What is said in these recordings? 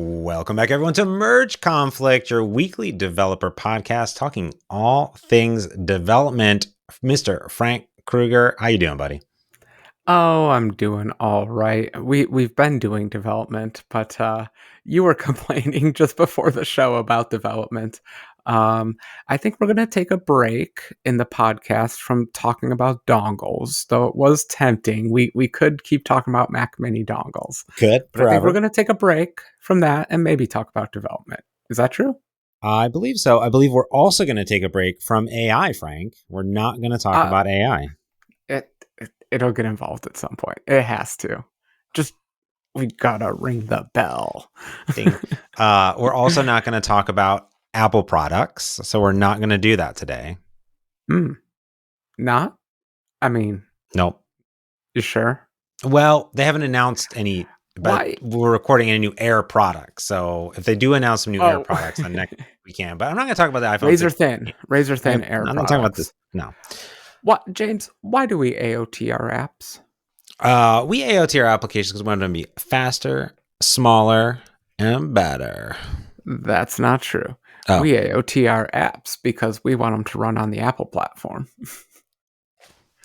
Welcome back, everyone, to Merge Conflict, your weekly developer podcast talking all things development. Mr. Frank Kruger, how you doing, buddy? Oh, I'm doing all right. We've been doing development, but you were complaining just before the show about development. Um, I think we're gonna take a break in the podcast from talking about dongles, though it was tempting. We could keep talking about Mac Mini dongles, Good, but I think we're forever. gonna take a break from that and maybe talk about development. Is that true? I believe so. I believe we're also going to take a break from AI, Frank. We're not going to talk Uh, about AI. it'll get involved at some point. It has to. Just we gotta ring the bell. Thing. We're also not going to talk about Apple products, so we're not going to do that today. Not? I mean, Nope. you sure? Well, they haven't announced any, but Why? we're recording any new Air products. So if they do announce some new Air Oh, products, then next we can. But I'm not going to talk about the iPhone razor 16. thin, razor thin Air I'm not talking about this. products. No. What, James? Why do we AOT our apps? We AOT our applications because we want them to be faster, smaller, and better. That's not true. Oh. We AOT our apps because we want them to run on the Apple platform.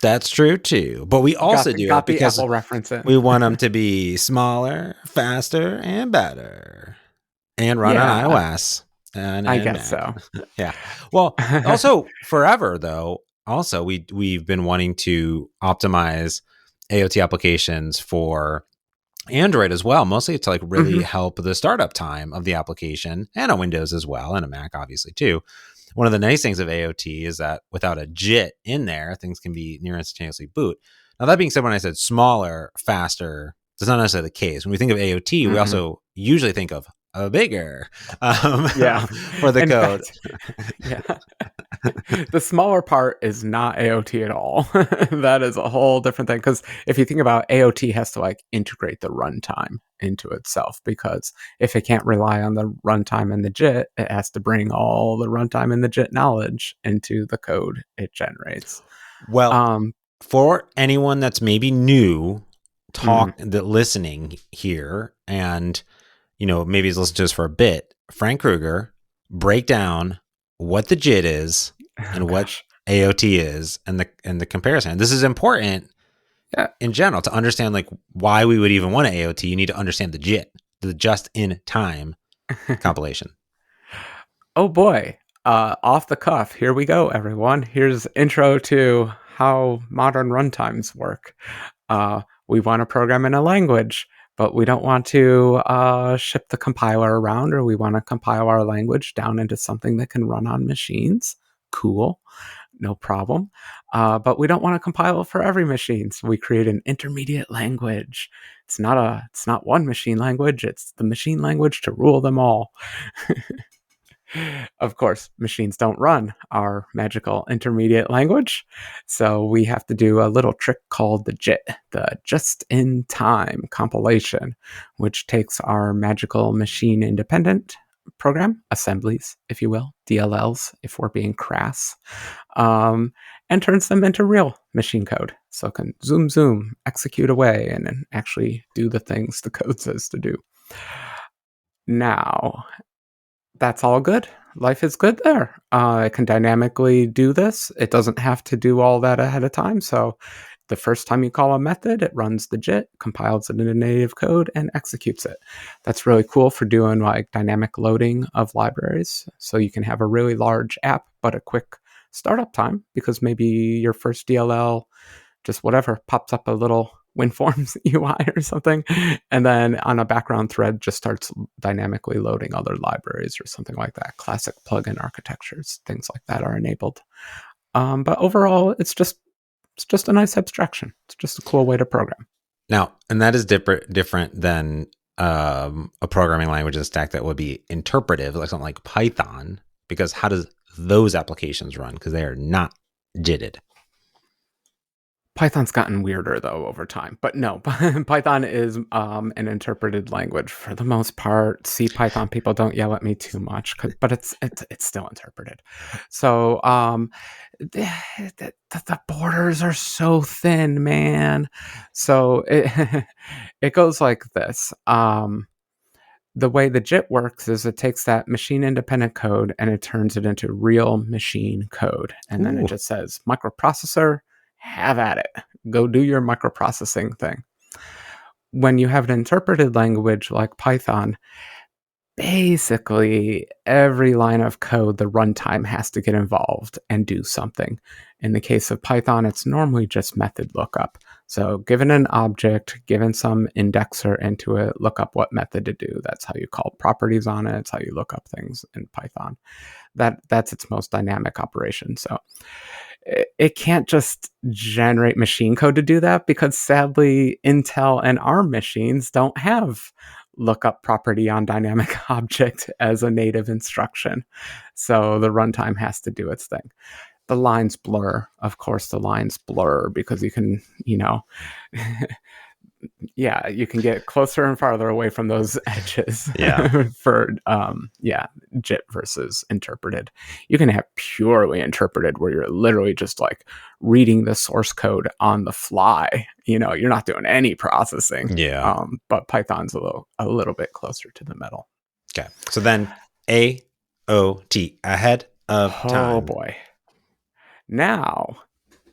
That's true too. But we also do it because Apple reference in. we want them to be smaller, faster, and better. And run on iOS. I guess so. Yeah. Well, also forever though, also we've been wanting to optimize AOT applications for Android as well, mostly to like really help the startup time of the application, and on Windows as well, and a Mac obviously too. One of the nice things of AOT is that without a JIT in there, things can be near instantaneously boot. Now, that being said, when I said smaller, faster, that's not necessarily the case. When we think of AOT, we also usually think of a bigger for the In code. Fact, the smaller part is not AOT at all. That is a whole different thing. Because if you think about it, AOT has to like integrate the runtime into itself, because if it can't rely on the runtime and the JIT, it has to bring all the runtime and the JIT knowledge into the code it generates. Well, for anyone that's maybe new listening here, and maybe he's listened to us for a bit, Frank Kruger, break down what the JIT is and what AOT is, and the comparison. And this is important in general to understand like why we would even want an AOT. You need to understand the JIT, the just in time compilation. Oh boy. Off the cuff, here we go, everyone. Here's intro to how modern runtimes work. We want to program in a language, but we don't want to ship the compiler around, or we want to compile our language down into something that can run on machines. Cool. No problem. But we don't want to compile for every machine. So we create an intermediate language. It's not one machine language. It's the machine language to rule them all. Of course, machines don't run our magical intermediate language, so we have to do a little trick called the JIT, the just-in-time compilation, which takes our magical machine-independent program, assemblies, if you will, DLLs, if we're being crass, and turns them into real machine code, so it can zoom, execute away, and then actually do the things the code says to do. Now, that's all good. Life is good there. It can dynamically do this. It doesn't have to do all that ahead of time. So the first time you call a method, it runs the JIT, compiles it into native code, and executes it. That's really cool for doing like dynamic loading of libraries. So you can have a really large app, but a quick startup time, because maybe your first DLL, just whatever, pops up a little WinForms UI or something, and then on a background thread just starts dynamically loading other libraries or something like that. Classic plugin architectures, things like that are enabled. But overall, it's just a nice abstraction. It's just a cool way to program. Now, and that is different than a programming language in the stack that would be interpretive, like something like Python, because how does those applications run? Because they are not JITted. Python's gotten weirder though over time, but no, Python is an interpreted language for the most part. C Python people don't yell at me too much, but it's still interpreted. So the borders are so thin, man. So it goes like this. the way the JIT works is it takes that machine independent code and it turns it into real machine code. And then it Ooh. just says, microprocessor, have at it. Go do your microprocessing thing. When you have an interpreted language like Python, basically every line of code, the runtime has to get involved and do something. In the case of Python, it's normally just method lookup. So given an object, given some indexer into it, look up what method to do. That's how you call properties on it. It's how you look up things in Python. That's its most dynamic operation. So it can't just generate machine code to do that, because sadly, Intel and ARM machines don't have lookup property on dynamic object as a native instruction. So the runtime has to do its thing. The lines blur. Of course, the lines blur because you can, yeah, you can get closer and farther away from those edges. Yeah. For JIT versus interpreted. You can have purely interpreted where you're literally just like reading the source code on the fly. You're not doing any processing. Yeah. But Python's a little bit closer to the middle. Okay. So then AOT, ahead of time. Oh boy. Now,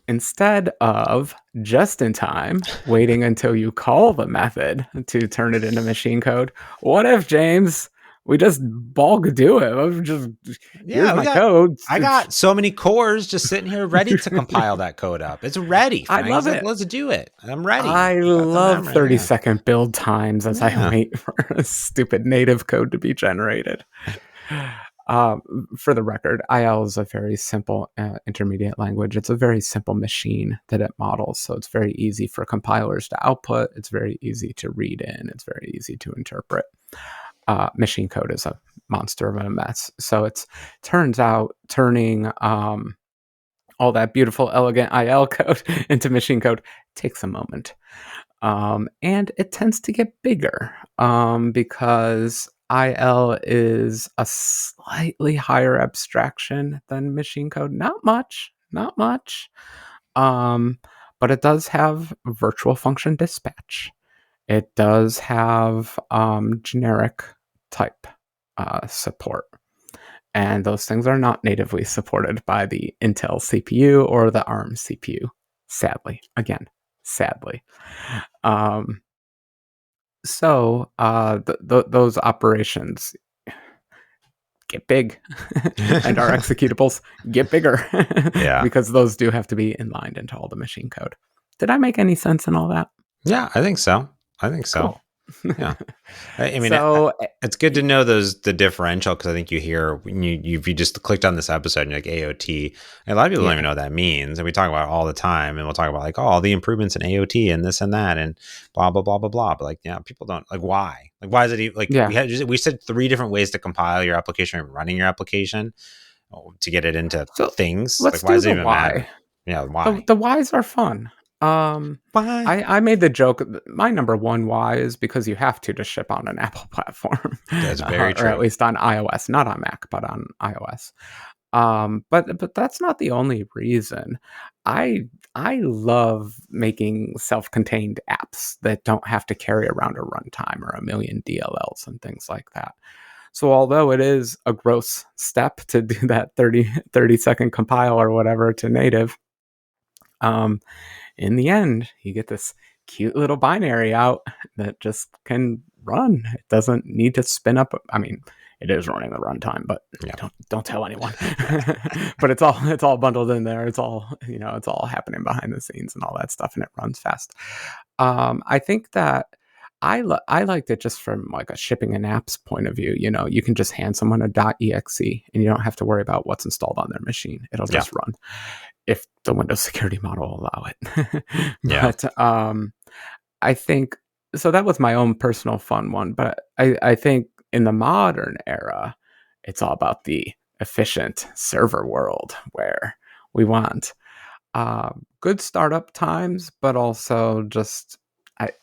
instead of just in time, waiting until you call the method to turn it into machine code, what if, James, we just bulk do it? Here's my code. I got so many cores just sitting here ready to compile that code up. It's ready. I love it. Let's do it. I'm ready. I love 30-second build times as I wait for a stupid native code to be generated. For the record, IL is a very simple intermediate language. It's a very simple machine that it models. So it's very easy for compilers to output. It's very easy to read in. It's very easy to interpret. Machine code is a monster of a mess. So it turns out turning all that beautiful, elegant IL code into machine code takes a moment. And it tends to get bigger because IL is a slightly higher abstraction than machine code. Not much. But it does have virtual function dispatch. It does have generic type support. And those things are not natively supported by the Intel CPU or the ARM CPU. Sadly. Again, sadly. So those operations get big and our executables get bigger. Yeah. Because those do have to be inlined into all the machine code. Did I make any sense in all that? Yeah, I think so. Cool. Yeah. I mean, so it's good to know the differential, because I think you hear when you just clicked on this episode and you're like AOT. And a lot of people don't even know what that means. And we talk about it all the time, and we'll talk about like, all the improvements in AOT and this and that and blah, blah, blah, blah, blah. But like, people don't like, why? Like, why is it even, like, we said 3 different ways to compile your application and running your application to get it into things. Let's like, why do does it even why. matter? Yeah, why? The whys are fun. Why? I made the joke. My number one why is because you have to ship on an Apple platform. That's very true. Or at least on iOS, not on Mac, but on iOS. But that's not the only reason. I love making self-contained apps that don't have to carry around a runtime or a million DLLs and things like that. So although it is a gross step to do that 30-second compile or whatever to native, in the end, you get this cute little binary out that just can run. It doesn't need to spin up. I mean, it is running the runtime, but don't tell anyone. But it's all bundled in there. It's all it's all happening behind the scenes and all that stuff, and it runs fast. I think that I liked it just from like a shipping and apps point of view. You can just hand someone a .exe and you don't have to worry about what's installed on their machine. It'll just run if the Windows security model will allow it. But I think so. That was my own personal fun one. But I think in the modern era, it's all about the efficient server world where we want good startup times, but also just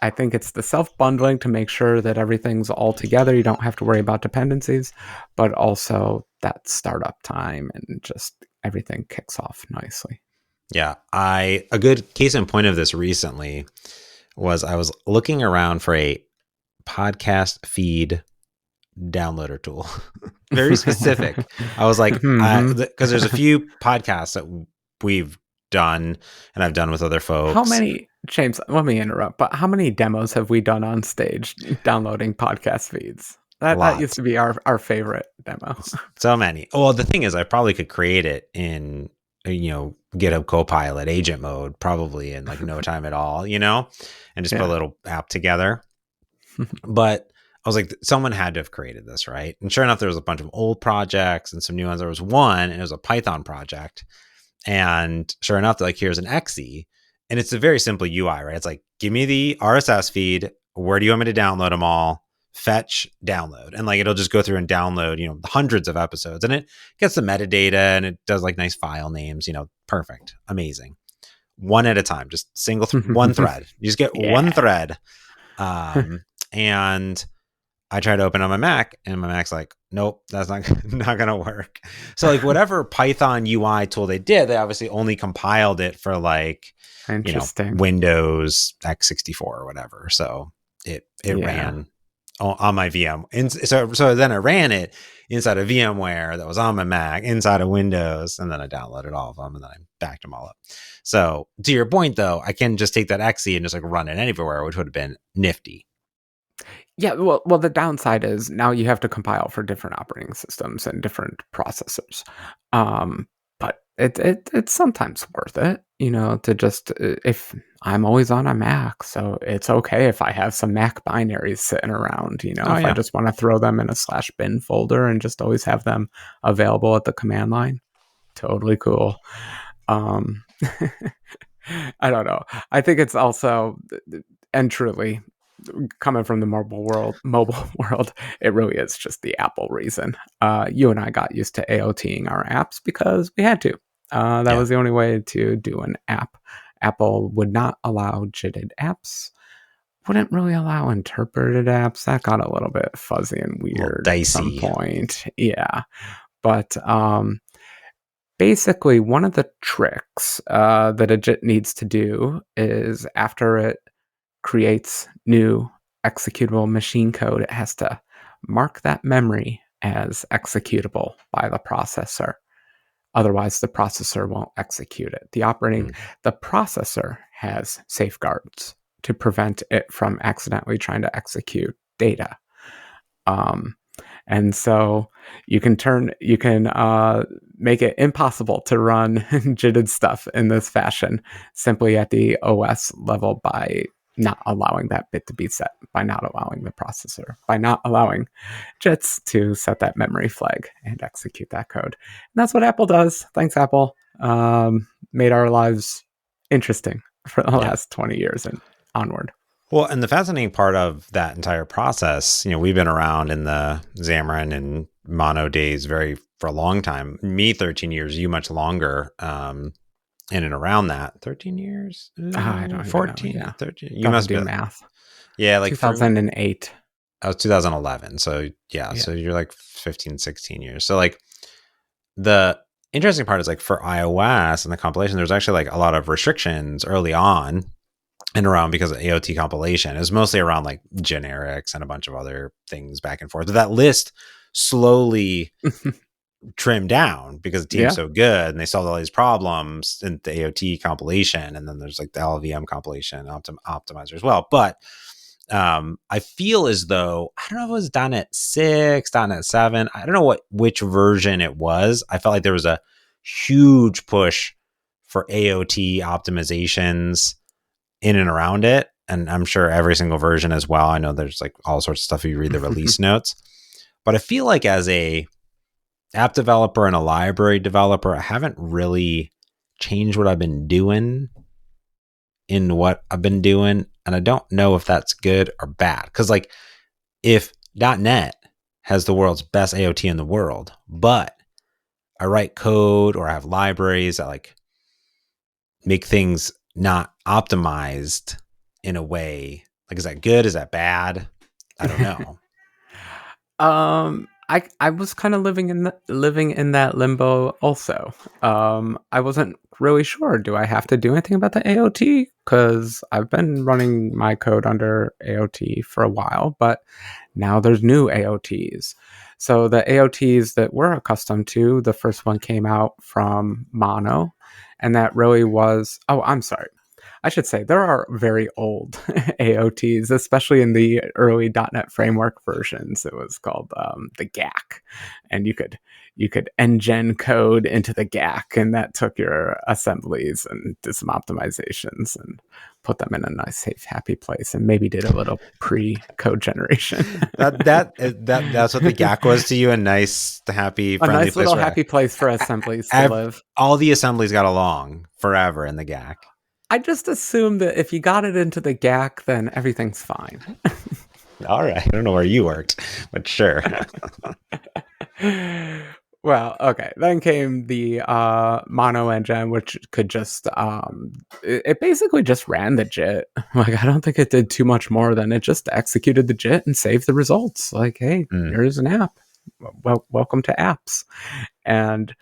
I think it's the self-bundling to make sure that everything's all together. You don't have to worry about dependencies, but also that startup time and just everything kicks off nicely. Yeah. A good case in point of this recently was I was looking around for a podcast feed downloader tool. Very specific. I was like, Mhm. because there's a few podcasts that we've done and I've done with other How folks. many James, let me interrupt, but how many demos have we done on stage downloading podcast feeds? That used Lots. to be our favorite demo. So many. Well, the thing is, I probably could create it in, GitHub Copilot agent mode, probably in like no time at all, and just put a Yeah. little app together. But I was like, someone had to have created this, right? And sure enough, there was a bunch of old projects and some new ones. There was one, and it was a Python project. And sure enough, they're like, here's an exe. And it's a very simple UI, right? It's like, give me the RSS feed. Where do you want me to download them all? Fetch, download. And like, it'll just go through and download, hundreds of episodes. And it gets the metadata and it does like nice file names, perfect. Amazing. One at a time, just one thread. You just get one Yeah. thread. And I tried to open on my Mac and my Mac's like, nope, that's not going to work. So like whatever Python UI tool they did, they obviously only compiled it for like, Interesting. Windows x64 or whatever. So it Yeah. ran on my VM. And so then I ran it inside of VMware that was on my Mac, inside of Windows, and then I downloaded all of them and then I backed them all up. So to your point though, I can just take that exe and just like run it anywhere, which would have been nifty. Yeah, well, the downside is now you have to compile for different operating systems and different processors. But it's sometimes worth it, to just if I'm always on a Mac, so it's okay if I have some Mac binaries sitting around, Oh if I yeah. just want to throw them in a /bin folder and just always have them available at the command line. Totally cool. Um, I don't know. I think it's also, and truly, coming from the mobile world, it really is just the Apple reason. You and I got used to AOTing our apps because we had to. That Yeah. was the only way to do an app. Apple would not allow JITted apps. Wouldn't really allow interpreted apps. That got a little bit fuzzy and A little weird at some dicey. point. Yeah, but basically, one of the tricks that a JIT needs to do is after it creates new executable machine code, it has to mark that memory as executable by the processor. Otherwise, the processor won't execute it. Mm. The processor has safeguards to prevent it from accidentally trying to execute data. Um, and so you can make it impossible to run JITted stuff in this fashion simply at the OS level by not allowing that bit to be set, by not allowing the processor, by not allowing JITs to set that memory flag and execute that code. And that's what Apple does. Thanks, Apple. Made our lives interesting for the Yeah. last 20 years and onward. Well, and the fascinating part of that entire process, we've been around in the Xamarin and Mono days for a long time. Me, 13 years, you much longer. In and around that 13 years, I don't even know. 14, Yeah. 13. You Gotta must do be, math. yeah, like through, 2008. I was 2011. So yeah, Yeah. so you're like 15, 16 years. So like the interesting part is like for iOS and the compilation, there's actually like a lot of restrictions early on and around because of AOT compilation. It was mostly around like generics and a bunch of other things back and forth. But that list slowly trimmed down because the team's Yeah. so good and they solved all these problems in the AOT compilation. And then there's like the LLVM compilation optimizer as well. But I feel as though, I don't know if it was .NET 6, .NET 7. I don't know which version it was. I felt like there was a huge push for AOT optimizations in and around it. And I'm sure every single version as well. I know there's like all sorts of stuff if you read the release notes. But I feel like as a app developer and a library developer, I haven't really changed what I've been doing in what I've been doing. And I don't know if that's good or bad. Because like if .NET has the world's best AOT in the world, but I write code or I have libraries that like make things not optimized in a way, like is that good? Is that bad? I don't know. I was kind of living in that limbo also. I wasn't really sure. Do I have to do anything about the AOT? Because I've been running my code under AOT for a while, but now there's new AOTs. So the AOTs that we're accustomed to, the first one came out from Mono, and that really was. Oh, I'm sorry. I should say there are very old AOTs, especially in the early .NET Framework versions. It was called the GAC, and you could engine code into the GAC, and that took your assemblies and did some optimizations and put them in a nice, safe, happy place, and maybe did a little pre-code generation. That's what the GAC was to you, a nice, happy, A friendly nice place little where happy place for assemblies to live. all the assemblies got along forever in the GAC. I just assumed that if you got it into the GAC, then everything's fine. All right. I don't know where you worked, but sure. Well, okay. Then came the mono engine, which could just it basically just ran the JIT. Like, I don't think it did too much more than it just executed the JIT and saved the results. Like, hey, here's an app. Well, welcome to apps. And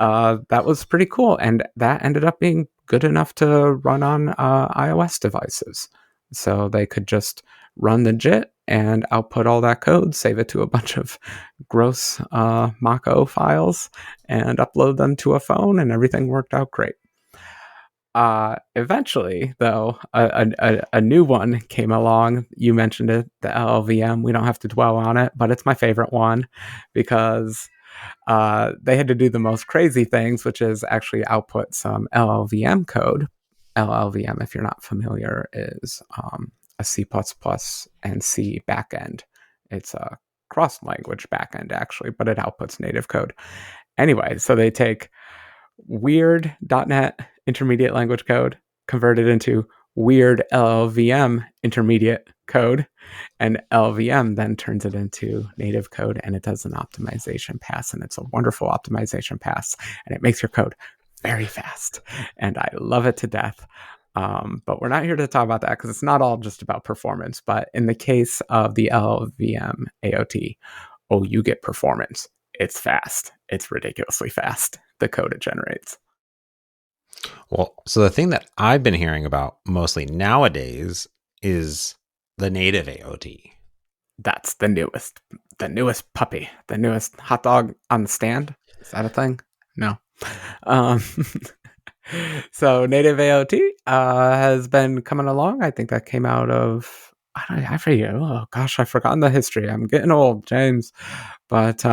that was pretty cool. And that ended up being good enough to run on iOS devices. So they could just run the JIT and output all that code, save it to a bunch of gross Mach-O files, and upload them to a phone, and everything worked out great. Eventually, though, a new one came along. You mentioned it, the LLVM. We don't have to dwell on it, but it's my favorite one because they had to do the most crazy things, which is actually output some LLVM code. LLVM, if you're not familiar, is a C++ and C backend. It's a cross-language backend, actually, but it outputs native code. Anyway, so they take weird .NET intermediate language code, convert it into weird LLVM intermediate code, and LLVM then turns it into native code, and it does an optimization pass, and it's a wonderful optimization pass, and it makes your code very fast, and I love it to death. But we're not here to talk about that because it's not all just about performance. But in the case of the LLVM AOT, oh, you get performance. It's fast. It's ridiculously fast, the code it generates. Well, so the thing that I've been hearing about mostly nowadays is the native AOT. That's the newest puppy, the newest hot dog on the stand. Is that a thing? No. So native AOT has been coming along. I think that came out of I forget. Oh gosh, I've forgotten the history. I'm getting old, James. But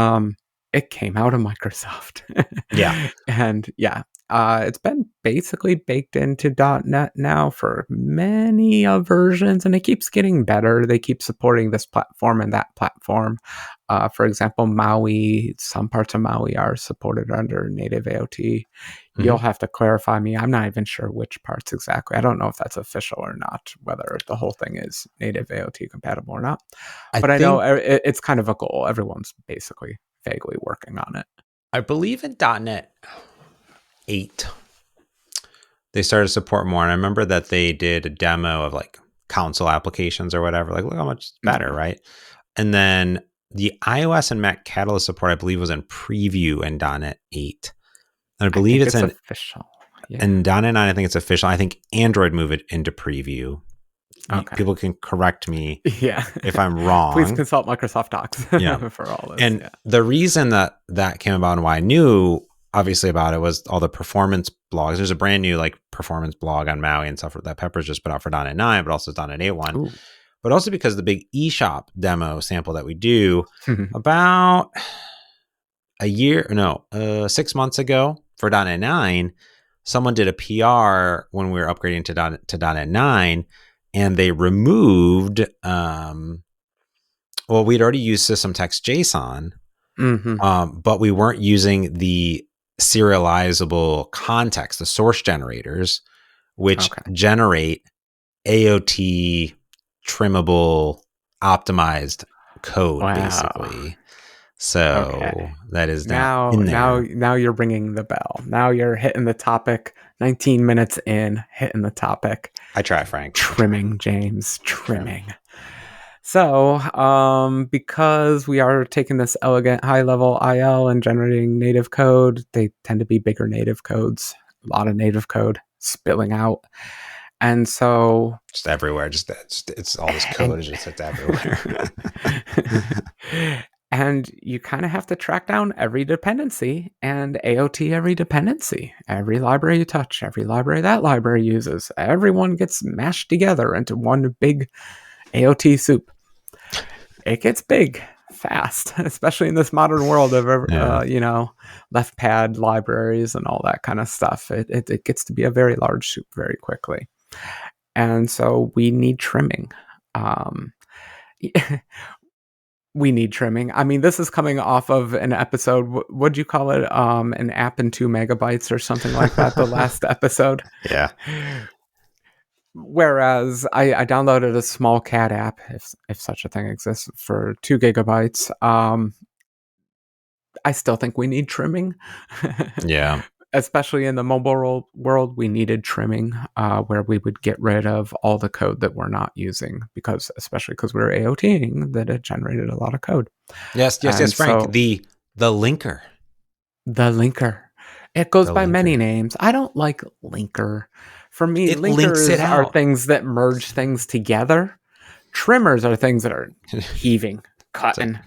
it came out of Microsoft. Yeah. And yeah, it's been basically baked into .NET now for many versions, and it keeps getting better. They keep supporting this platform and that platform. For example, Maui, some parts of Maui are supported under native AOT. You'll have to clarify me. I'm not even sure which parts exactly. I don't know if that's official or not, whether the whole thing is native AOT compatible or not. But I know it's kind of a goal. Everyone's basically vaguely working on it. I believe in .NET 8, they started to support more. And I remember that they did a demo of like console applications or whatever. Like, look how much better, right? And then the iOS and Mac Catalyst support, I believe, was in preview in .NET 8. And I believe it's official. Yeah. In .NET 9, I think it's official. I think Android moved it into preview. Okay. People can correct me if I'm wrong. Please consult Microsoft Docs for all this. And the reason that came about and why I knew obviously about it was all the performance blogs. There's a brand new like performance blog on Maui and stuff that Pepper's just put out for .NET 9, but also .NET 8 one. Ooh. But also because the big eShop demo sample that we do about 6 months ago for .NET 9, someone did a PR when we were upgrading to .NET 9, and they removed, we'd already used system text JSON, but we weren't using the serializable context, the source generators, which generate AOT trimmable optimized code, basically. So that is now you're ringing the bell. Now you're hitting the topic. 19 minutes in, hitting the topic. I try, Frank. Trimming, James. Trimming. So, because we are taking this elegant high-level IL and generating native code, they tend to be bigger native codes, a lot of native code spilling out. And so, Just everywhere. It's all this and code is just it's everywhere. and you kind of have to track down every dependency and AOT every dependency. Every library you touch, every library that library uses, everyone gets mashed together into one big AOT soup. It gets big fast, especially in this modern world of Yeah. left pad libraries and all that kind of stuff. It gets to be a very large soup very quickly, and so we need trimming. Um, we need trimming. I mean, this is coming off of an episode. What'd you call it? An app in 2 MB or something like that. The last episode. Yeah. Whereas I downloaded a small cat app, if such a thing exists, for 2 GB. I still think we need trimming. Yeah. Especially in the mobile world, we needed trimming where we would get rid of all the code that we're not using especially because we were AOTing that it generated a lot of code. Yes, And Frank. so The linker. the linker, it goes The by many linker. names. I don't like linker. For me, It links it linkers are out. things that merge things together. Trimmers are things that are heaving, cutting,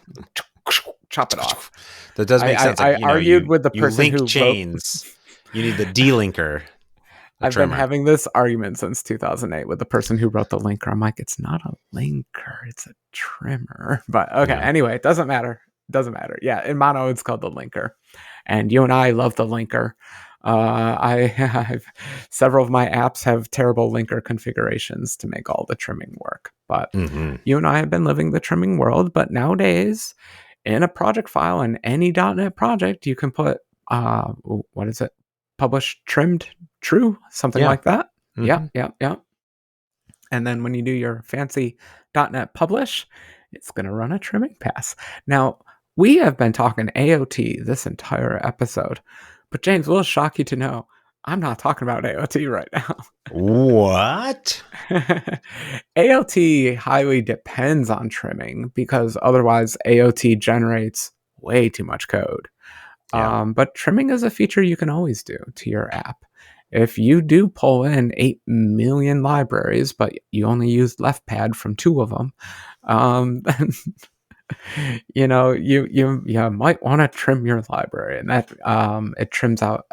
chop it off. That does make sense. I Like, argued with the you person link who chains. You need the delinker, the I've been trimmer. having this argument since 2008 with the person who wrote the linker. I'm like, it's not a linker, it's a trimmer. But okay, Yeah. anyway, it doesn't matter. Yeah, in mono, it's called the linker. And you and I love the linker. Several of my apps have terrible linker configurations to make all the trimming work. But you and I have been living the trimming world. But nowadays, in a project file in any .NET project, you can put what is it? Publish trimmed true, something Yeah. like that. Mm-hmm. Yeah. And then when you do your fancy .NET publish, it's going to run a trimming pass. Now, we have been talking AOT this entire episode, but James, will shock you to know I'm not talking about AOT right now. What? AOT highly depends on trimming because otherwise AOT generates way too much code. Yeah. But trimming is a feature you can always do to your app. If you do pull in 8 million libraries, but you only use left pad from 2 of them, then you might want to trim your library, and that it trims out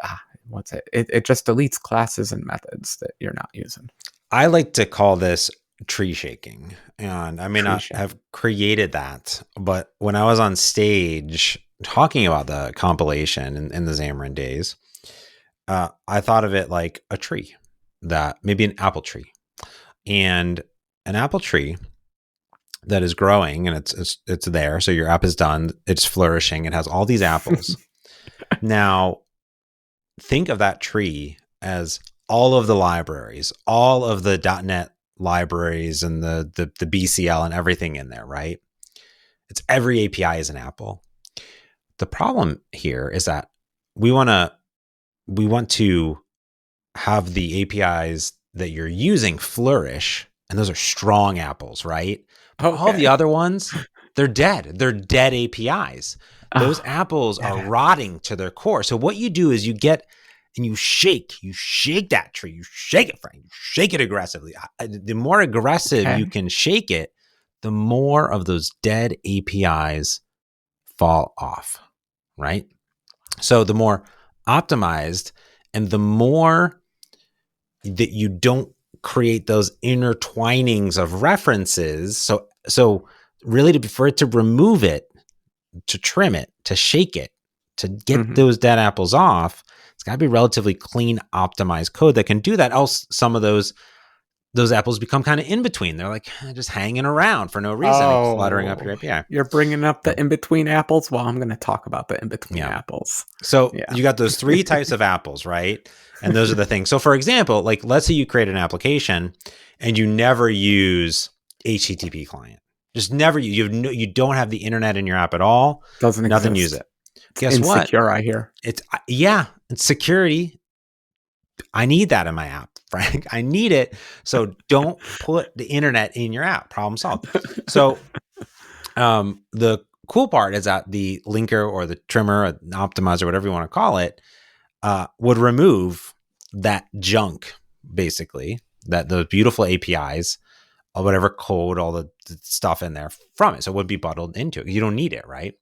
it just deletes classes and methods that you're not using. I like to call this tree shaking, and I may Tree not shaking. have created that, but when I was on stage talking about the compilation in the Xamarin days, I thought of it like a tree, that maybe an apple tree, and an apple tree that is growing, and it's there. So your app is done. It's flourishing. It has all these apples. Now, think of that tree as all of the libraries, all of the .NET libraries, and the BCL and everything in there, right? It's every API is an apple. The problem here is that we want to have the APIs that you're using flourish, and those are strong apples, right? But all the other ones, they're dead. They're dead APIs. Those apples are rotting to their core. So what you do is you get and you shake that tree. You shake it, Frank. You shake it aggressively. The more aggressive you can shake it, the more of those dead APIs fall off, right? So the more optimized and the more that you don't create those intertwinings of references. So really for it to remove it, to trim it, to shake it, to get those dead apples off, it's got to be relatively clean, optimized code that can do that. Else some of those apples become kind of in between. They're like just hanging around for no reason and cluttering up your API. You're bringing up the in-between apples. Well, I'm going to talk about the in-between apples. So you got those 3 types of apples, right? And those are the things. So for example, like let's say you create an application and you never use HTTP client. Just never you don't have the internet in your app at all. Doesn't Nothing exist. Use it. Guess what? Insecure, I hear. It's security. I need that in my app. Frank. I need it. So don't put the internet in your app. Problem solved. So the cool part is that the linker or the trimmer or the optimizer, whatever you want to call it, would remove that junk, basically, that those beautiful APIs or whatever code, all the stuff in there from it. So it would be bundled into it. You don't need it, right?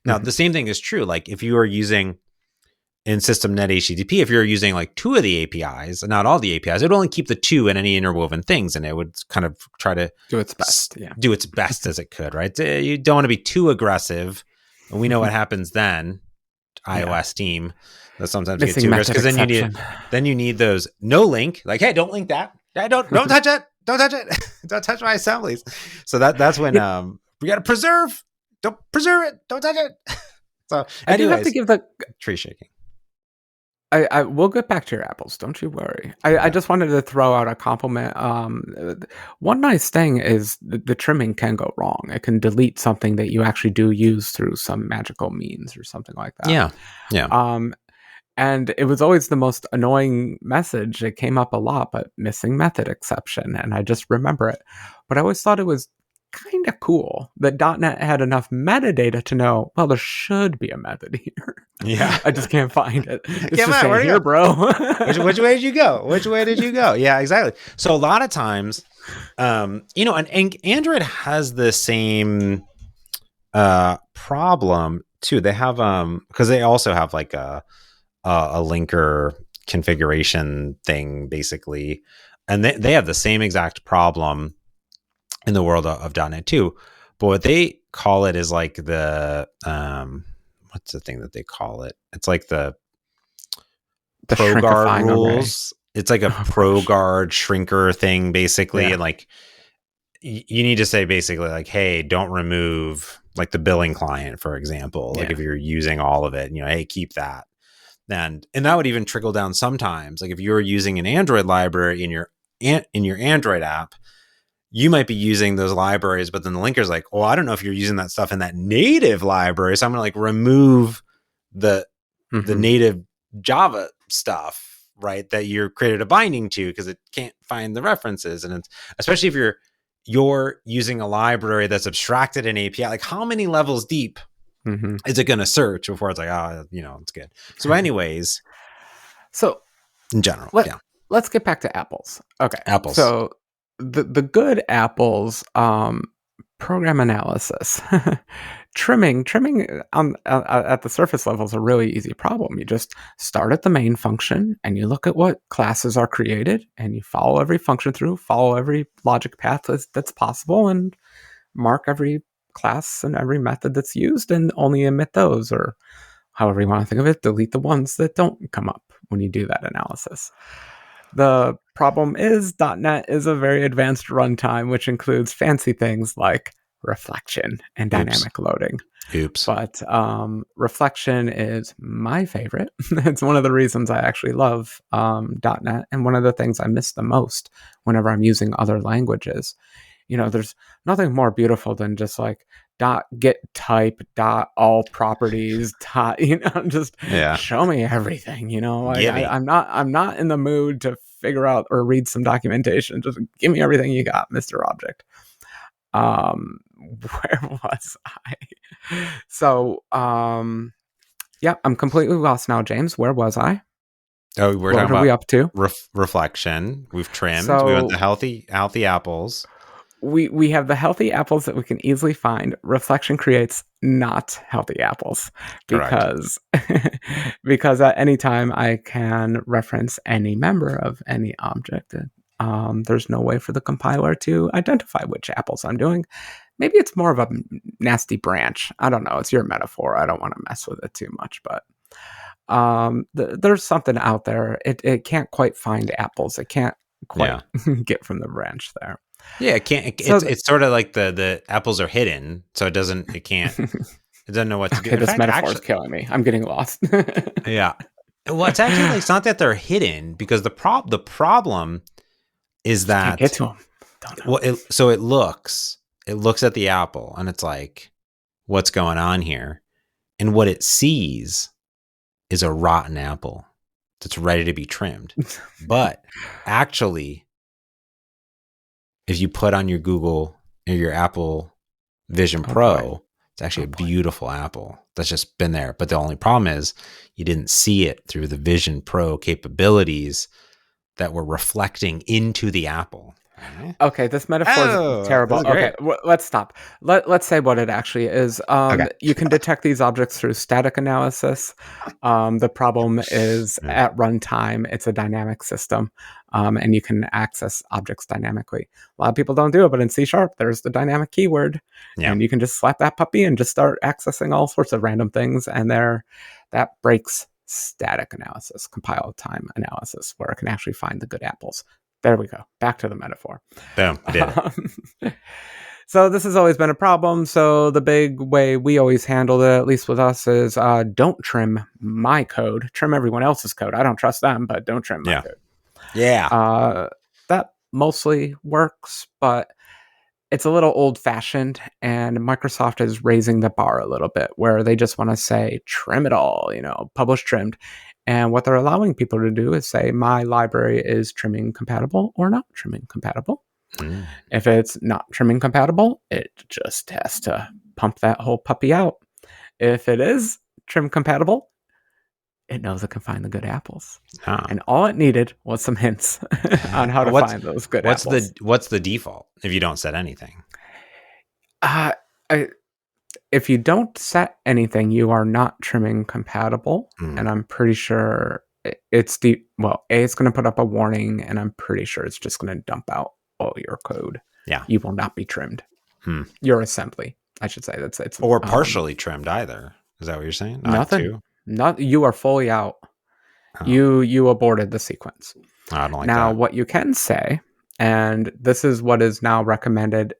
Now, the same thing is true. Like if you are using in systemnet HTTP, if you're using like 2 of the APIs, not all the APIs, it would only keep the 2 and any interwoven things, and it would kind of try to do its best. Yeah. Do its best as it could, right? You don't want to be too aggressive. And we know what happens then, iOS team, that sometimes get too aggressive because then you need those no link, like, hey, don't link that. Don't touch it. Don't touch it. Don't touch my assemblies. So that's when we got to preserve. Don't preserve it. Don't touch it. So anyways, I do have to give the tree shaking. I will get back to your apples. Don't you worry. I just wanted to throw out a compliment. One nice thing is the trimming can go wrong. It can delete something that you actually do use through some magical means or something like that. Yeah. And it was always the most annoying message. It came up a lot, but missing method exception. And I just remember it. But I always thought it was kind of cool that .NET had enough metadata to know, well, there should be a method here. Yeah. I just can't find it. It's yeah, just man, here, bro. which way did you go? Which way did you go? Yeah, exactly. So a lot of times, and Android has the same problem too. They have because they also have like a linker configuration thing, basically, and they have the same exact problem in the world of .NET too. But what they call it is like the what's the thing that they call it? It's like the ProGuard rules. Array. It's like a ProGuard shrinker thing, basically, and like you need to say basically like, hey, don't remove like the billing client, for example. Like if you're using all of it, hey, keep that. And that would even trickle down sometimes. Like if you're using an Android library in your Android app, you might be using those libraries, but then the linker's like, oh, I don't know if you're using that stuff in that native library. So I'm going to like remove the native Java stuff, right? That you're created a binding to because it can't find the references. And it's, especially if you're using a library that's abstracted an API, like how many levels deep is it going to search before it's like, it's good. So anyways, so in general, let's get back to apples. Okay. Apples. So the good apples, program analysis, trimming on at the surface level is a really easy problem. You just start at the main function and you look at what classes are created and you follow every function through, follow every logic path that's possible, and mark every class and every method that's used and only emit those, or however you want to think of it, delete the ones that don't come up when you do that analysis. The problem is .NET is a very advanced runtime, which includes fancy things like reflection and dynamic loading. But reflection is my favorite. It's one of the reasons I actually love .NET, and one of the things I miss the most whenever I'm using other languages. There's nothing more beautiful than just like .get type .all properties just show me everything. Like I'm not in the mood to figure out or read some documentation. Just give me everything you got, Mr. Object. Where was I? So I'm completely lost now, James. Where was I? Oh, we're talking about we up to? Reflection. We've trimmed. So, we went to healthy apples. We have the healthy apples that we can easily find. Reflection creates not healthy apples because at any time I can reference any member of any object. There's no way for the compiler to identify which apples I'm doing. Maybe it's more of a nasty branch. I don't know. It's your metaphor. I don't want to mess with it too much, but there's something out there. It can't quite find apples. It can't quite get from the branch there. Yeah, it can't. It's sort of like the apples are hidden, so it doesn't know what to do. This metaphor is killing me. I'm getting lost. Yeah. Well, it's actually it's not that they're hidden, because the problem is that can't get to them. Don't know. Well, it looks at the apple and it's like, what's going on here? And what it sees is a rotten apple. that's ready to be trimmed. But actually, if you put on your Google or your Apple Vision Oh boy. Pro, it's actually Oh a boy. beautiful apple that's just been there. But the only problem is you didn't see it through the Vision Pro capabilities that were reflecting into the apple. Right? Okay, this metaphor is Oh, this terrible. is Okay, great. let's stop. Let's say what it actually is. Okay. You can detect these objects through static analysis. The problem is Yeah. at runtime, it's a dynamic system, and you can access objects dynamically. A lot of people don't do it, but in C Sharp, there's the dynamic keyword, Yeah. and you can just slap that puppy and just start accessing all sorts of random things, and that breaks static analysis, compile time analysis, where it can actually find the good apples. There we go. Back to the metaphor. Boom. We did it. So this has always been a problem. So the big way we always handled it, at least with us, is don't trim my code. Trim everyone else's code. I don't trust them, but don't trim my Yeah. code. Yeah. That mostly works, but it's a little old-fashioned, and Microsoft is raising the bar a little bit, where they just want to say trim it all, publish trimmed. And what they're allowing people to do is say my library is trimming compatible or not trimming compatible. Mm. If it's not trimming compatible, it just has to pump that whole puppy out. If it is trim compatible, it knows it can find the good apples. Oh. And all it needed was some hints on how to What's find those good what's apples. the default if you don't set anything? Uh, I, if you don't set anything, you are not trimming compatible. Mm. And I'm pretty sure it's it's going to put up a warning, and I'm pretty sure it's just going to dump out all your code. Yeah. You will not be trimmed. Your assembly, I should say. It's Or partially trimmed either. Is that what you're saying? Not nothing. too? You are fully out. Oh, You aborted the sequence. I don't like Now, that. what you can say, and this is what is now recommended.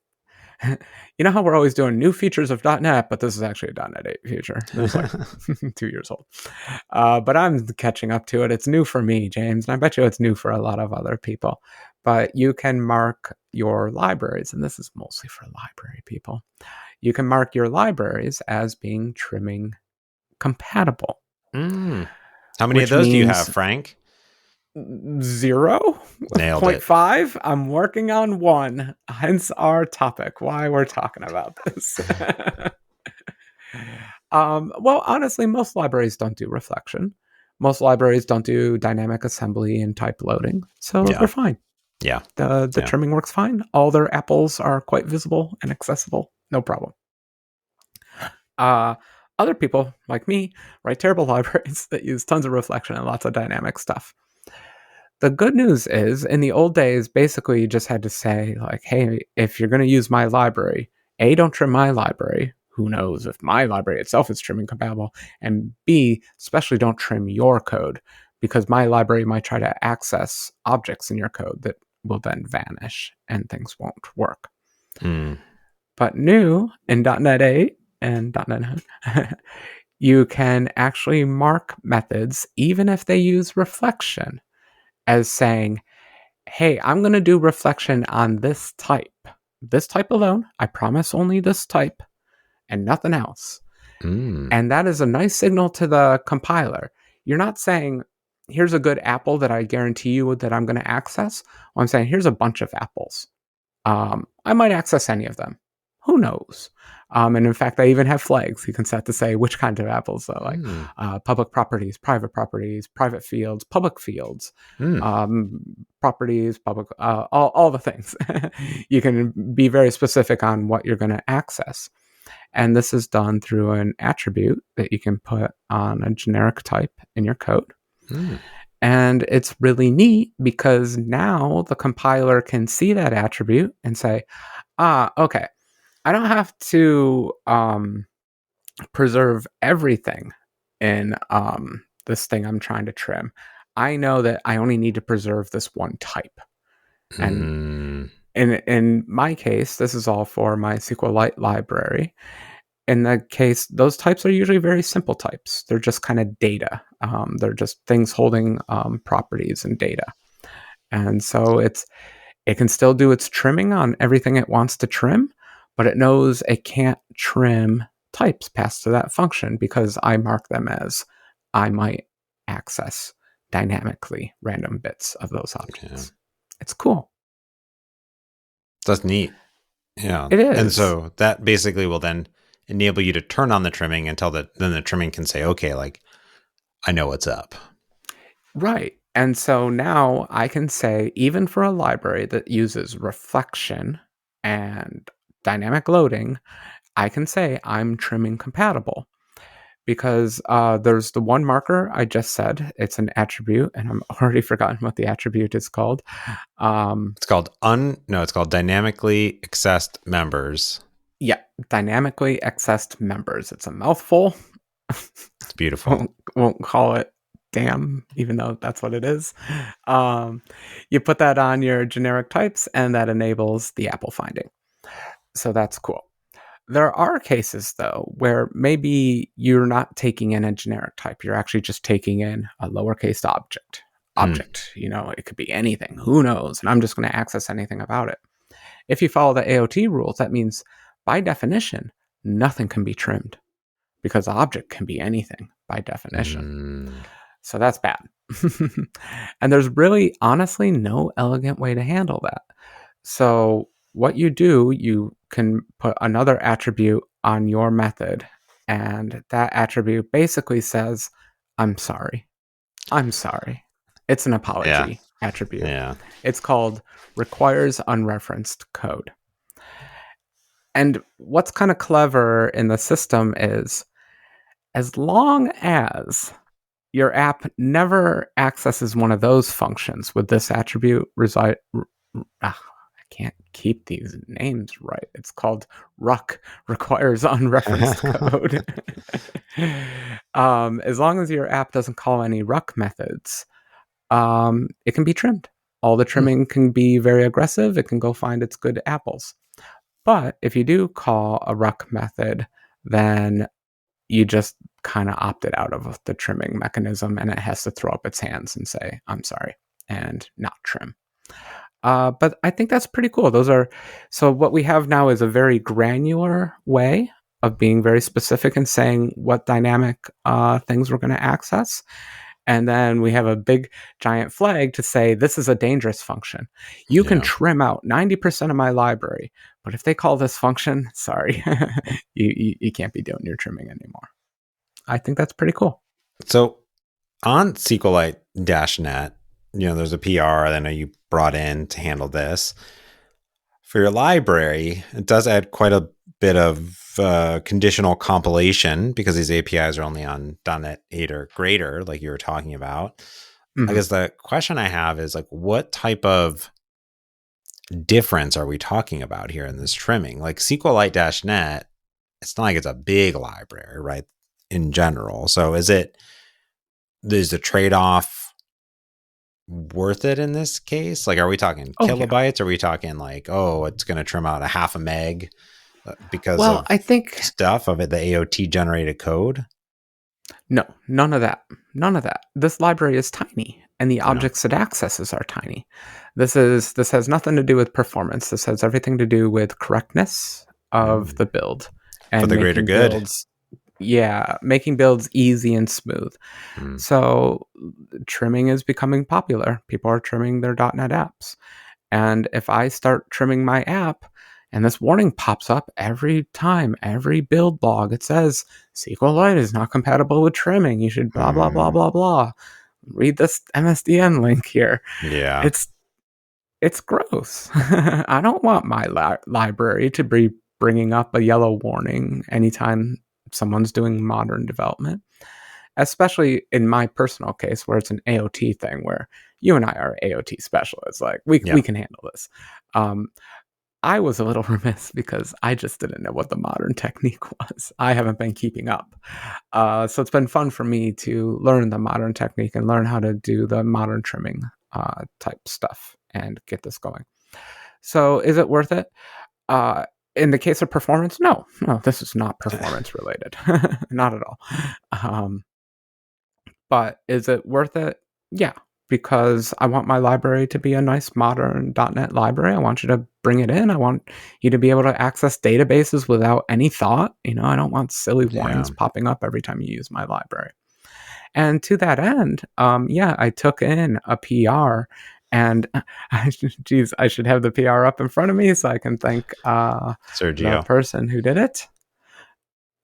You know how we're always doing new features of .NET, but this is actually a .NET 8 feature. This is like 2 years old. But I'm catching up to it. It's new for me, James, and I bet you it's new for a lot of other people. But you can mark your libraries, and this is mostly for library people. You can mark your libraries as being trimming compatible. Mm. How many of Which those do you have, means Frank? 0, Nailed it. 0.5. I'm working on 1, hence our topic, why we're talking about this. Well, honestly, most libraries don't do reflection. Most libraries don't do dynamic assembly and type loading, so Yeah. they're fine. Yeah. The trimming works fine. All their apples are quite visible and accessible. No problem. Other people, like me, write terrible libraries that use tons of reflection and lots of dynamic stuff. The good news is, in the old days, basically you just had to say, like, hey, if you're going to use my library, A, don't trim my library. Who knows if my library itself is trimming compatible? And B, especially don't trim your code, because my library might try to access objects in your code that will then vanish and things won't work. Mm. But new in .NET 8 and .NET 9, you can actually mark methods, even if they use reflection, as saying, hey, I'm going to do reflection on this type. This type alone. I promise only this type and nothing else. Mm. And that is a nice signal to the compiler. You're not saying, here's a good apple that I guarantee you that I'm going to access. Well, I'm saying, here's a bunch of apples. I might access any of them. Who knows? And in fact, I even have flags you can set to say which kind of apples. So like public properties, private fields, public fields, properties, public, all the things. You can be very specific on what you're going to access. And this is done through an attribute that you can put on a generic type in your code. And it's really neat because now the compiler can see that attribute and say, okay, I don't have to preserve everything in this thing I'm trying to trim. I know that I only need to preserve this one type. And in my case, this is all for my SQLite library. In that case, those types are usually very simple types. They're just kind of data. They're just things holding properties and data. And so it can still do its trimming on everything it wants to trim, but it knows it can't trim types passed to that function because I mark them as I might access dynamically random bits of those Yeah. objects. It's cool. That's neat. Yeah. It And is. so that basically will then enable you to turn on the trimming until then the trimming can say, okay, like I know what's up. Right. And so now I can say, even for a library that uses reflection and dynamic loading, I can say I'm trimming compatible because there's the one marker I just said. It's an attribute, and I'm already forgotten what the attribute is called. It's called it's called dynamically accessed members. Yeah, dynamically accessed members. It's a mouthful. It's beautiful. won't call it damn, even though that's what it is. You put that on your generic types, and that enables the Apple finding. So that's cool. There are cases, though, where maybe you're not taking in a generic type. You're actually just taking in a lowercase object. It could be anything. Who knows? And I'm just going to access anything about it. If you follow the AOT rules, that means, by definition, nothing can be trimmed because object can be anything by definition. So that's bad. And there's really, honestly, no elegant way to handle that. So what you do, you can put another attribute on your method, and that attribute basically says, I'm sorry. I'm sorry. It's an apology attribute. Yeah. It's called requires unreferenced code. And what's kind of clever in the system is, as long as your app never accesses one of those functions with this attribute I can't keep these names right. It's called ruck, requires unreferenced code. As long as your app doesn't call any ruck methods, it can be trimmed. All the trimming can be very aggressive. It can go find its good apples. But if you do call a ruck method, then you just kind of opted out of the trimming mechanism, and it has to throw up its hands and say, I'm sorry, and not trim. But I think that's pretty cool. So what we have now is a very granular way of being very specific and saying what dynamic things we're going to access. And then we have a big giant flag to say, this is a dangerous function. You can trim out 90% of my library, but if they call this function, sorry, you can't be doing your trimming anymore. I think that's pretty cool. So on SQLite-net, there's a PR that I know you brought in to handle this. For your library, it does add quite a bit of conditional compilation because these APIs are only on .NET 8 or greater, like you were talking about. Mm-hmm. I guess the question I have is, like, what type of difference are we talking about here in this trimming? Like SQLite-net, it's not like it's a big library, right, in general. So is the trade-off worth it in this case? Like, are we talking kilobytes? Yeah. Are we talking like, it's going to trim out a half a meg because of I think stuff of it, the AOT generated code? No, none of that. None of that. This library is tiny, and the objects it accesses are tiny. This has nothing to do with performance. This has everything to do with correctness of the build and for the greater good. Making builds easy and smooth. So trimming is becoming popular. People are trimming their .NET apps. And if I start trimming my app and this warning pops up every time, every build log, it says SQLite is not compatible with trimming. You should blah, blah, blah, blah, blah. Read this MSDN link here. Yeah. It's gross. I don't want my library to be bringing up a yellow warning anytime someone's doing modern development, especially in my personal case where it's an AOT thing where you and I are AOT specialists. Like we can handle this. I was a little remiss because I just didn't know what the modern technique was. I haven't been keeping up. So it's been fun for me to learn the modern technique and learn how to do the modern trimming type stuff and get this going. So is it worth it? In the case of performance, no, this is not performance related. Not at all. But is it worth it? Yeah, because I want my library to be a nice modern .NET library. I want you to bring it in. I want you to be able to access databases without any thought. I don't want silly warnings popping up every time you use my library. And to that end, yeah, I took in a PR, and geez, I should have the PR up in front of me so I can thank the Sergio. person who did it.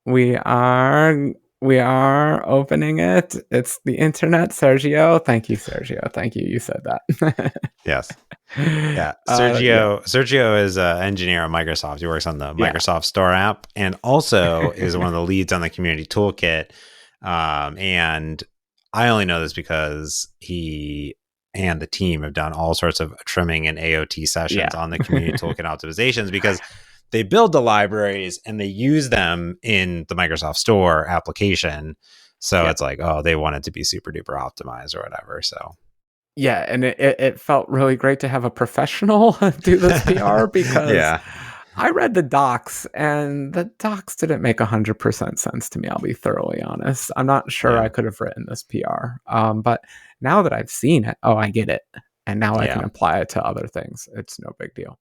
We are opening it. It's the internet, Sergio. Thank you, Sergio. Thank you. You said that. Yes. Yeah. Yeah. Sergio is an engineer at Microsoft. He works on the Yeah. Microsoft Store app and also is one of the leads on the community toolkit. And I only know this because he and the team have done all sorts of trimming and AOT sessions Yeah. on the community toolkit optimizations because they build the libraries and they use them in the Microsoft Store application. So Yeah. it's like, oh, they want it to be super duper optimized or whatever. So Yeah, and it felt really great to have a professional do this PR because yeah. I read the docs and the docs didn't make 100% sense to me. I'll be thoroughly honest. I'm not sure I Yeah. could have written this PR. But now that I've seen it, oh, I get it. And now I can Yeah. apply it to other things. It's no big deal.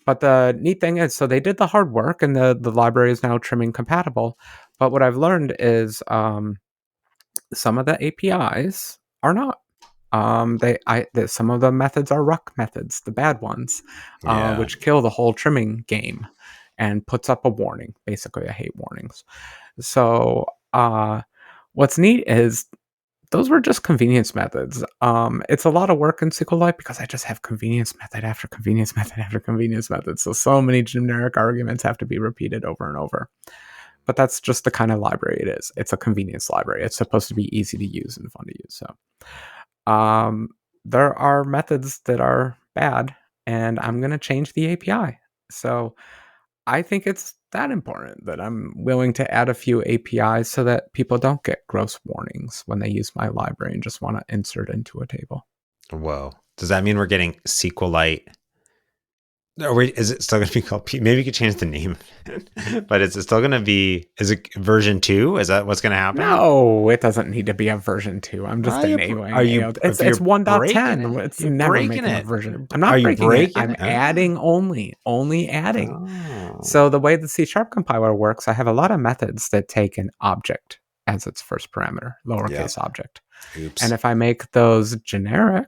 But the neat thing is, so they did the hard work and the library is now trimming compatible. But what I've learned is some of the APIs are not. Some of the methods are ruck methods, the bad ones, Yeah. which kill the whole trimming game and puts up a warning. Basically, I hate warnings. So what's neat is those were just convenience methods. It's a lot of work in SQLite because I just have convenience method after convenience method after convenience method. So many generic arguments have to be repeated over and over. But that's just the kind of library it is. It's a convenience library. It's supposed to be easy to use and fun to use. So there are methods that are bad, and I'm going to change the API. So I think it's that important that I'm willing to add a few APIs so that people don't get gross warnings when they use my library and just want to insert into a table. Whoa. Does that mean we're getting SQLite? Or wait, is it still going to be called Maybe you could change the name, but is it still going to be? Is it version 2? Is that what's going to happen? No, it doesn't need to be a version 2. I'm just Are enabling you? AOT. If It's you're breaking 1.10. it, It's you're never breaking making a it. version. I'm Are not you breaking it. breaking I'm it? adding only adding. Oh. So the way the C# compiler works, I have a lot of methods that take an object as its first parameter, Yeah. lowercase object. Oops. And if I make those generic,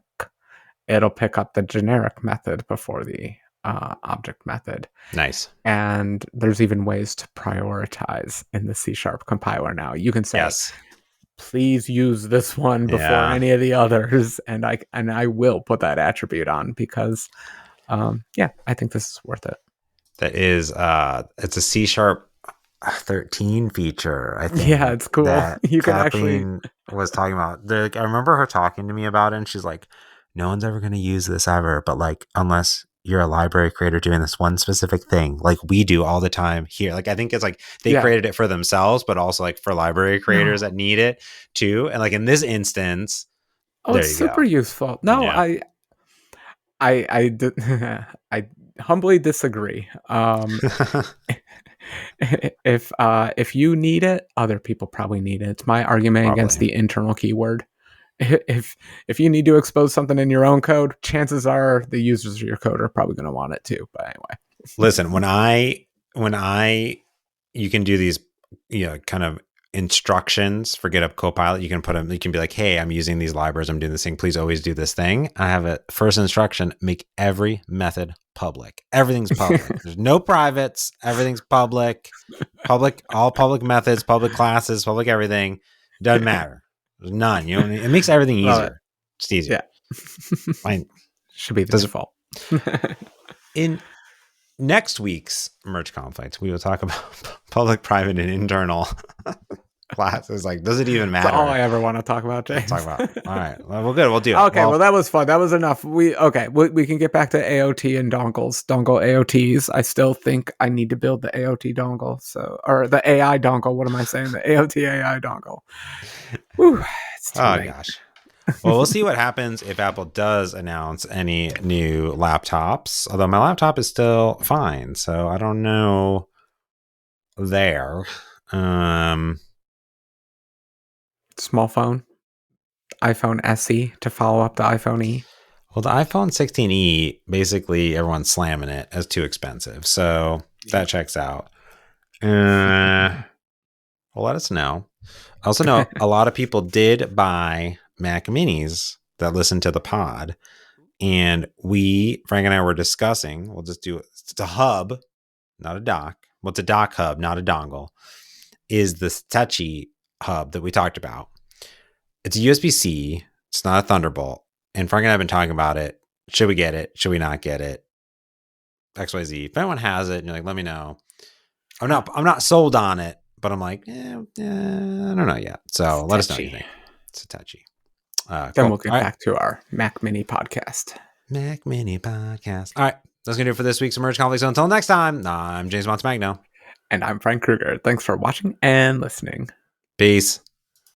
it'll pick up the generic method before the object method. Nice. And there's even ways to prioritize in the C# compiler now. You can say, Yes. please use this one before Yeah. any of the others, and I will put that attribute on because, yeah, I think this is worth it. That is, it's a C# 13 feature, I Yeah, think, it's cool. that You can actually. Kathleen was talking about. I remember her talking to me about it, and she's like, no one's ever going to use this ever, but like, unless you're a library creator doing this one specific thing, like we do all the time here. Like, I think it's like they Yeah. created it for themselves, but also like for library creators No. that need it too. And like in this instance, Oh, there it's you go. super useful. No, Yeah. I humbly disagree. If you need it, other people probably need it. It's my argument against Probably. the internal keyword. If you need to expose something in your own code, chances are the users of your code are probably going to want it too. But anyway, Listen, you can do these, kind of instructions for GitHub Copilot. You can put them, you can be like, hey, I'm using these libraries. I'm doing this thing. Please always do this thing. I have a first instruction, make every method public. Everything's public. There's no privates. Everything's public, all public methods, public classes, public everything. Doesn't matter. There's none. It makes everything easier. It's easier. Yeah. Should be the default. In next week's Merge Conflict, we will talk about public, private, and internal classes. Like, does it even matter? That's all I ever want to talk about, James. All right. Well, good. We'll do it. Okay. Well, that was fun. That was enough. We can get back to AOT and dongle AOTs. I still think I need to build the AOT dongle. Or the AI dongle. What am I saying? The AOT AI dongle. Whew, it's too late. Gosh. Well, we'll see what happens if Apple does announce any new laptops. Although my laptop is still fine, so I don't know there. Small phone, iPhone SE to follow up the iPhone E. Well, the iPhone 16e, basically everyone's slamming it as too expensive, so that checks out. Well, let us know. I also know a lot of people did buy Mac Minis that listened to the pod. And Frank and I were discussing, we'll just do it. It's a hub, not a dock. Well, it's a dock hub, not a dongle. Is this touchy hub that we talked about. It's a USB-C. It's not a Thunderbolt. And Frank and I have been talking about it. Should we get it? Should we not get it? XYZ. If anyone has it, and you're like, let me know. I'm not sold on it, but I'm like, I don't know yet. So let us know what you think. It's a touchy. Then cool. we'll get back to our Mac Mini podcast. Mac Mini podcast. All right. That's going to do it for this week's Emerge Conflict. So until next time, I'm James Montemagno. And I'm Frank Kruger. Thanks for watching and listening. Peace.